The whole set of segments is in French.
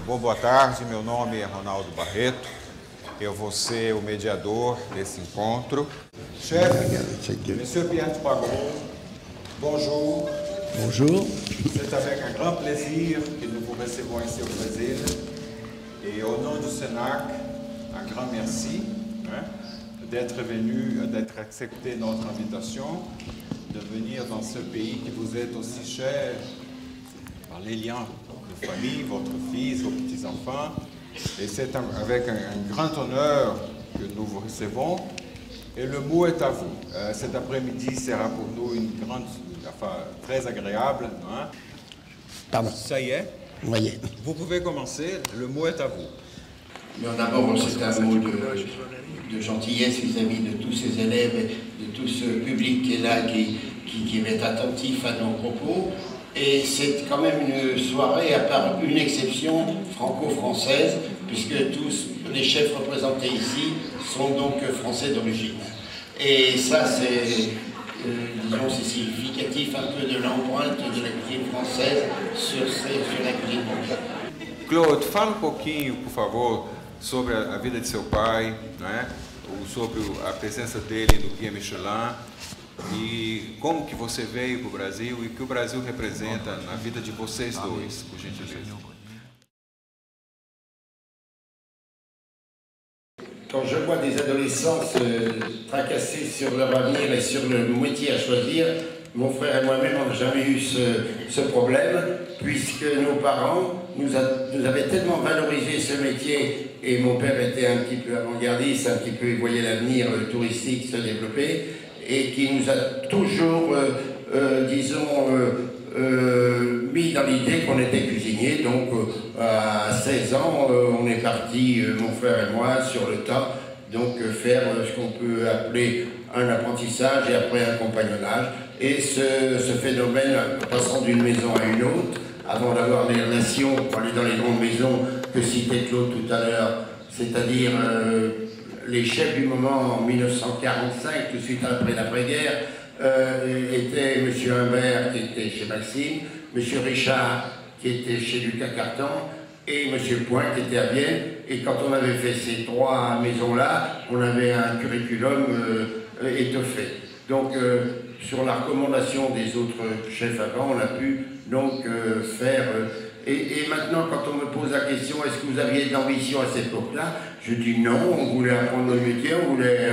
Boa tarde, meu nome é Ronaldo Barreto, eu vou ser o mediador desse encontro. Chefe, Monsieur Pierre Pagon, bonjour. Bonjour. C'est avec un grand plaisir que nous vous recevons ici au Brésil. Et au nom du Sénac, un grand merci d'être venu, d'être accepté notre invitation, de venir dans ce pays qui vous est aussi cher par les liens de famille, votre fils, vos petits-enfants. Et c'est avec un grand honneur que nous vous recevons. Et le mot est à vous. Cet après-midi sera pour nous très agréable. Hein? Pardon. Ça y est. Voyez. Vous pouvez commencer. Le mot est à vous. D'abord, c'est un mot de gentillesse vis-à-vis de tous ces élèves et de tout ce public qui est là, qui est attentif à nos propos. Et c'est quand même une soirée, à part une exception franco-française, puisque tous les chefs représentés ici sont donc français d'origine. Et ça, disons, c'est significatif un peu de l'empreinte de la cuisine française sur la cuisine mondiale. Claude, fala pouquinho, por favor, sobre a vida de seu pai, né? Sobre a presença dele no Guia Michelin e como que você veio para o Brasil e o que o Brasil representa na vida de vocês dois, por gentileza. Quand je vois des adolescents se tracasser sur leur avenir et sur le métier à choisir, mon frère et moi-même, on n'a jamais eu ce problème, puisque nos parents nous avaient tellement valorisé ce métier, et mon père était un petit peu avant-gardiste, un petit peu, il voyait l'avenir touristique se développer, et qui nous a toujours, disons, mis dans l'idée qu'on était cuisinier. Donc à 16 ans, on est parti, mon frère et moi, sur le tas, donc faire ce qu'on peut appeler un apprentissage et après un compagnonnage. Et ce phénomène, passant d'une maison à une autre, avant d'avoir des relations pour aller dans les grandes maisons que citait Claude tout à l'heure, c'est-à-dire les chefs du moment en 1945, tout de suite après l'après-guerre, était M. Humbert qui était chez Maxime, M. Richard qui était chez Lucas Cartan et M. Point qui était à Vienne. Et quand on avait fait ces trois maisons-là, on avait un curriculum étoffé. Donc sur la recommandation des autres chefs avant, on a pu donc faire... Et maintenant, quand on me pose la question, est-ce que vous aviez de l'ambition à cette époque-là, je dis non, on voulait apprendre le métier, on voulait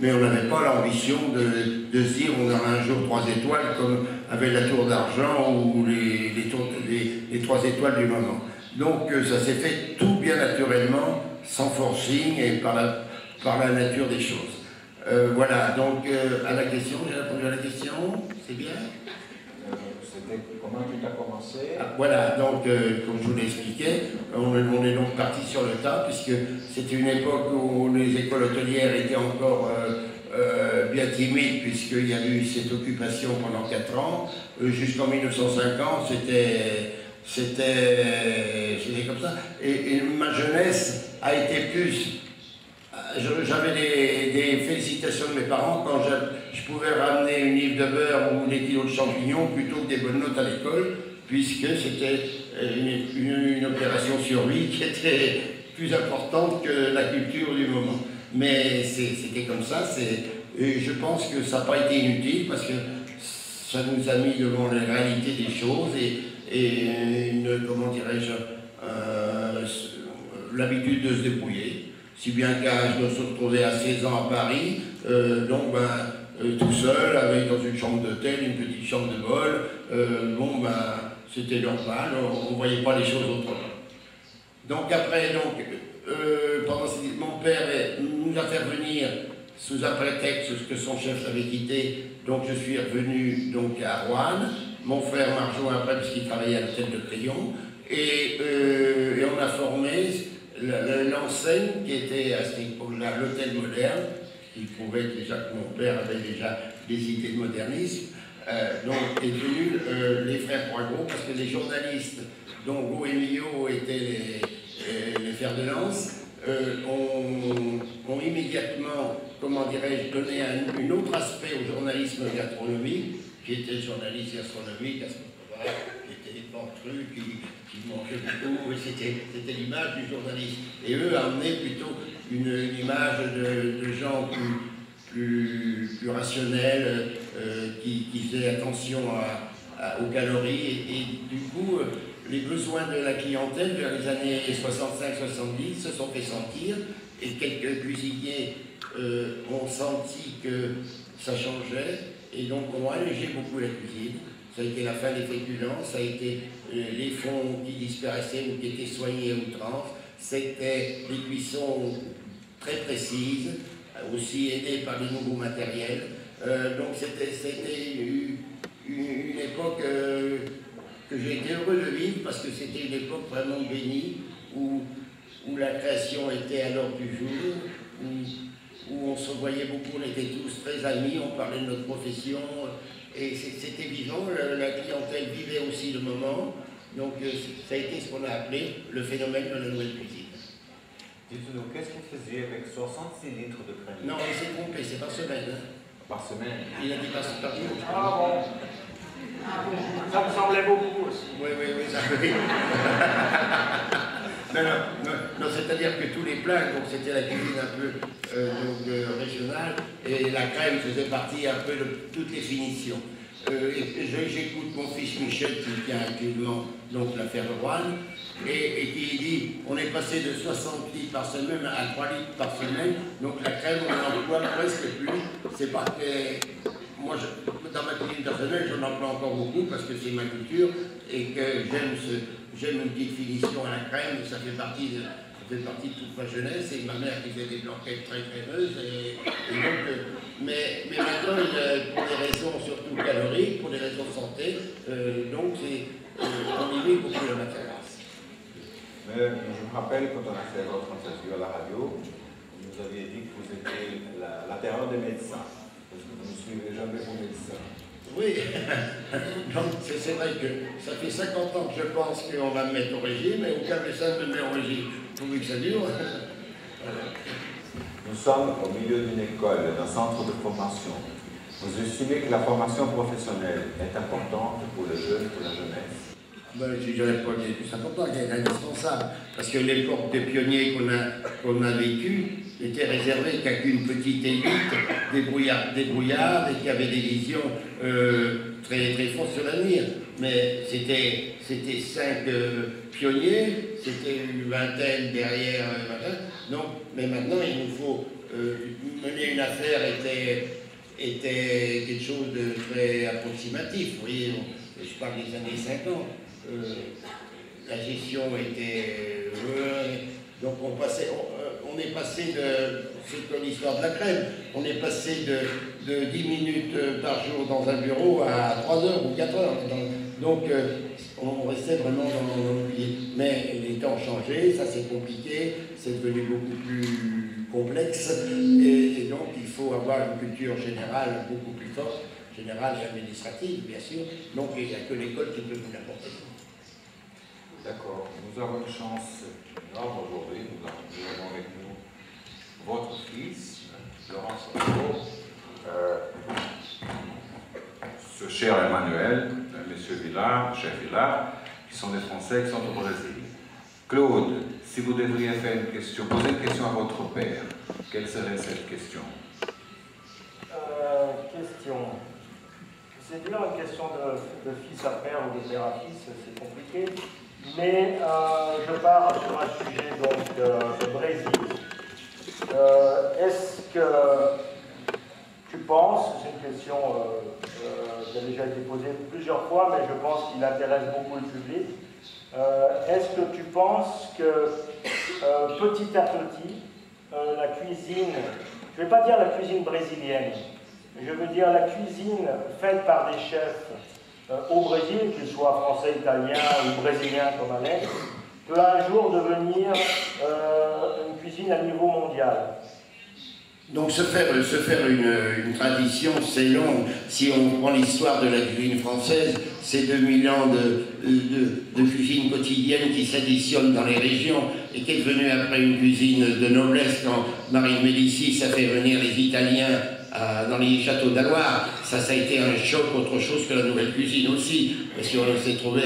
mais on n'avait pas l'ambition de se dire on aura un jour 3 étoiles comme avec la tour d'argent ou les 3 étoiles du moment. Donc ça s'est fait tout bien naturellement, sans forcing et par la nature des choses. Voilà, donc à la question, j'ai répondu à la question, c'est bien. C'était comment tu as commencé? Voilà, donc comme je vous l'expliquais, on est donc parti sur le tas, puisque c'était une époque où les écoles hôtelières étaient encore bien timides, puisqu'il y a eu cette occupation pendant 4 ans. Jusqu'en 1950, c'était comme ça. Et ma jeunesse a été plus... J'avais des félicitations de mes parents quand je pouvais ramener une livre de beurre ou des kilos de champignons plutôt que des bonnes notes à l'école, puisque c'était une opération survie qui était plus importante que la culture du moment. Mais c'était comme ça, et je pense que ça n'a pas été inutile parce que ça nous a mis devant les réalités des choses et comment dirais-je, l'habitude de se débrouiller. Si bien qu'à je me suis retrouvé à 16 ans à Paris, tout seul, avec dans une chambre d'hôtel, une petite chambre de vol, c'était normal, on ne voyait pas les choses autrement. Donc après, mon père nous a fait revenir sous un prétexte que son chef avait quitté, donc je suis revenu donc, à Roanne, mon frère m'a rejoint après puisqu'il travaillait à l'hôtel de Crayon, et on a formé l'enseigne qui était à cette époque-là l'hôtel moderne, qui prouvait déjà que mon père avait déjà des idées de modernisme, donc est devenu les frères Poirot, parce que les journalistes dont Go et Millot étaient les fers de lance, ont immédiatement, comment dirais-je, donné un autre aspect au journalisme gastronomique, qui était journaliste gastronomique à ce moment-là, qui était trucs, qui mangeaient beaucoup, et c'était l'image du journaliste. Et eux amenaient plutôt une image de gens plus rationnels, qui faisaient attention aux calories, et du coup, les besoins de la clientèle vers les années 65-70 se sont fait sentir, et quelques cuisiniers ont senti que ça changeait, et donc ont allégé beaucoup la cuisine. Ça a été la fin des féculents, ça a été les fonds qui disparaissaient ou qui étaient soignés à outrance, c'était des cuissons très précises, aussi aidées par les nouveaux matériels. Donc c'était une époque que j'ai été heureux de vivre, parce que c'était une époque vraiment bénie, où la création était à l'ordre du jour, où on se voyait beaucoup, on était tous très amis, on parlait de notre profession, et c'était vivant, la clientèle vivait aussi le moment, donc ça a été ce qu'on a appelé le phénomène de la nouvelle cuisine. Dites-nous, qu'est-ce que vous faisiez avec 66 litres de crème? Non, il s'est trompé, c'est par semaine. Hein. Par semaine? Il a dit par jour. Ah bon. Ça me semblait beaucoup aussi. Oui, ça peut. Non, c'est-à-dire que tous les plats, donc c'était la cuisine un peu régionale, et la crème faisait partie un peu de toutes les finitions. J'écoute mon fils Michel, qui tient actuellement donc la ferme Roanne, et qui dit on est passé de 60 litres par semaine à 3 litres par semaine, donc la crème on n'en emploie presque plus. C'est pas que moi, dans ma cuisine personnelle, j'en emploie encore beaucoup parce que c'est ma culture et que j'aime une petite finition à la crème, ça fait partie de toute ma jeunesse, et ma mère qui faisait des blanquettes très crémeuses, donc, mais maintenant, pour des raisons surtout caloriques, pour des raisons de santé, donc on limite beaucoup la matière grasse. Mais je me rappelle, quand on a fait votre interview à la radio, vous nous aviez dit que vous étiez la terreur des médecins, parce que vous ne suivez jamais vos médecins. Oui, donc c'est vrai que ça fait 50 ans que je pense qu'on va me mettre au régime, et aucun médecin ne me met au régime. Pourvu que ça dure. Nous sommes au milieu d'une école, d'un centre de formation. Vous estimez que la formation professionnelle est importante pour les jeunes, pour la jeunesse? Je dirais pas qu'elle est plus importante, elle est indispensable. Parce que l'époque des pionniers qu'on a vécu était réservée qu'à qu'une petite élite débrouillarde, et qui avait des visions très, très fortes sur l'avenir. Mais c'était 5 pionniers, c'était une vingtaine derrière, donc, mais maintenant il nous faut mener une affaire était quelque chose de très approximatif. Vous voyez, je parle des années 50. La gestion était... donc on est passé de... C'est comme l'histoire de la crème. On est passé de 10 minutes par jour dans un bureau à 3 heures ou 4 heures. Donc on restait vraiment dans l'oubli. Mais les temps ont changé, ça c'est compliqué, c'est devenu beaucoup plus complexe. Et donc il faut avoir une culture générale beaucoup plus forte, générale et administrative bien sûr. Donc il n'y a que l'école qui peut vous l'apporter. D'accord. Nous avons une chance énorme aujourd'hui. Nous avons avec nous votre fils, Laurent Santo, ce cher Emmanuel, Monsieur Villard, chef Villard, qui sont des Français qui sont au Brésil. Claude, si vous devriez faire une question, poser une question à votre père, quelle serait cette question? C'est dur, une question de fils à père ou de père à fils, c'est compliqué. Mais je pars sur un sujet donc de Brésil. Est-ce que tu penses, c'est une question qui a déjà été posée plusieurs fois, mais je pense qu'il intéresse beaucoup le public. Est-ce que tu penses que petit à petit, la cuisine, je ne vais pas dire la cuisine brésilienne, mais je veux dire la cuisine faite par des chefs au Brésil, qu'ils soient français, italiens ou brésiliens comme Alex, peut un jour devenir une cuisine à niveau mondial? Donc se faire une tradition, c'est long. Si on prend l'histoire de la cuisine française, c'est 2000 ans de cuisine quotidienne qui s'additionne dans les régions et qui est devenue après une cuisine de noblesse quand Marie de Médicis a fait venir les Italiens dans les châteaux de la Loire. Ça a été un choc autre chose que la nouvelle cuisine aussi, parce qu'on s'est trouvé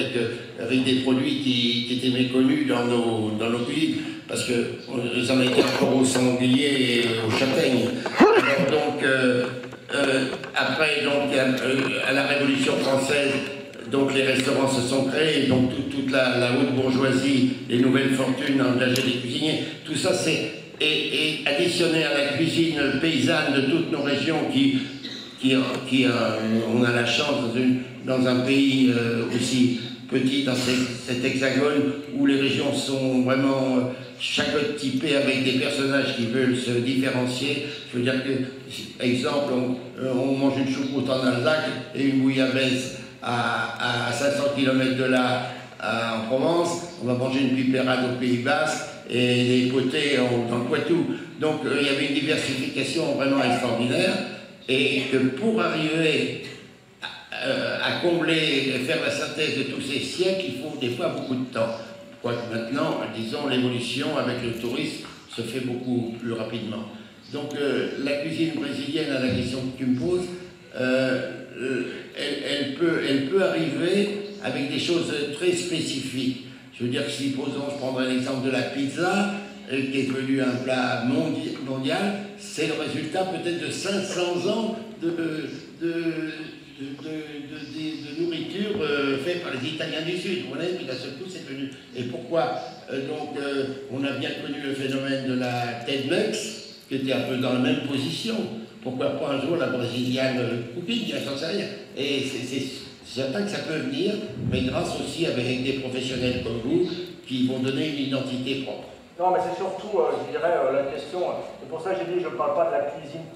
avec des produits qui étaient méconnus dans nos cuisines, parce qu'ils en étaient encore au sanglier et aux châtaignes. Alors donc, après, donc, à la Révolution française, donc les restaurants se sont créés, donc toute la haute bourgeoisie, les nouvelles fortunes engageaient des cuisiniers, tout ça c'est et additionné à la cuisine paysanne de toutes nos régions on a la chance dans un pays aussi petit, dans cet hexagone, où les régions sont vraiment chagotypées avec des personnages qui veulent se différencier. Je veux dire que, exemple, on mange une choucroute en Alsace et une bouillabaisse à 500 km de là, en Provence, on va manger une pipérade au Pays Basque et des potées dans le Poitou. Donc il y avait une diversification vraiment extraordinaire, et que pour arriver à combler, faire la synthèse de tous ces siècles, il faut des fois beaucoup de temps. Quoique maintenant, disons, l'évolution avec le tourisme se fait beaucoup plus rapidement. Donc la cuisine brésilienne, à la question que tu me poses, elle peut arriver avec des choses très spécifiques. Je veux dire que si, posons, je prendrai l'exemple de la pizza, qui est devenu un plat mondial, c'est le résultat peut-être de 500 ans de nourriture faite par les Italiens du Sud. Vous voyez, puis d'un seul coup, c'est venu. Et pourquoi donc, on a bien connu le phénomène de la Tex-Mex, qui était un peu dans la même position. Pourquoi pas un jour la brésilienne cooking, j'en sais rien. Et c'est certain que ça peut venir, mais grâce aussi avec des professionnels comme vous, qui vont donner une identité propre. Non, mais c'est surtout, je dirais, la question, c'est pour ça que j'ai dit, je ne parle pas de la cuisine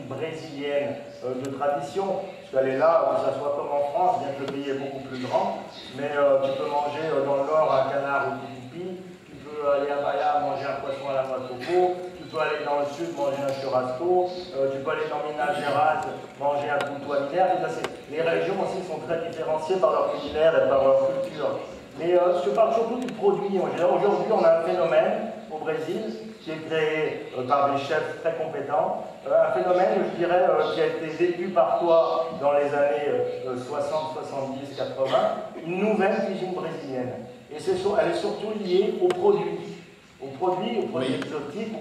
brésilienne de tradition, parce qu'elle est là, que ça soit comme en France, bien que le pays est beaucoup plus grand, mais tu peux manger dans le Nord un canard au pipi, tu peux aller à Bahia manger un poisson à la noix de coco, tu peux aller dans le Sud manger un churrasco, tu peux aller dans Minas Gerais manger un couteau minéraire. Les régions aussi sont très différenciées par leur culinaire et par leur culture. Mais je parle surtout du produit. Aujourd'hui, on a un phénomène au Brésil qui est créé par des chefs très compétents. Un phénomène, je dirais, qui a été vécu par toi dans les années 60, 70, 80, une nouvelle cuisine brésilienne. Et elle est surtout liée aux produits. Aux produits exotiques.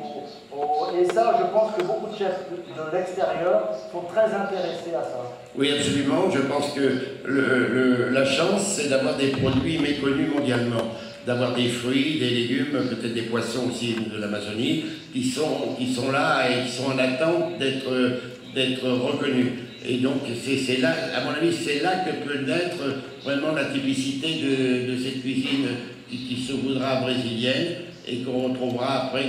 Et ça, je pense que beaucoup de chefs de l'extérieur sont très intéressés à ça. Oui, absolument. Je pense que la chance, c'est d'avoir des produits méconnus mondialement. D'avoir des fruits, des légumes, peut-être des poissons aussi de l'Amazonie, qui sont là et qui sont en attente d'être reconnus. Et donc, c'est là, à mon avis, c'est là que peut naître vraiment la typicité de cette cuisine qui se voudra brésilienne, et qu'on retrouvera après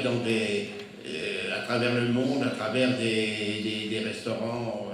à travers le monde, à travers des restaurants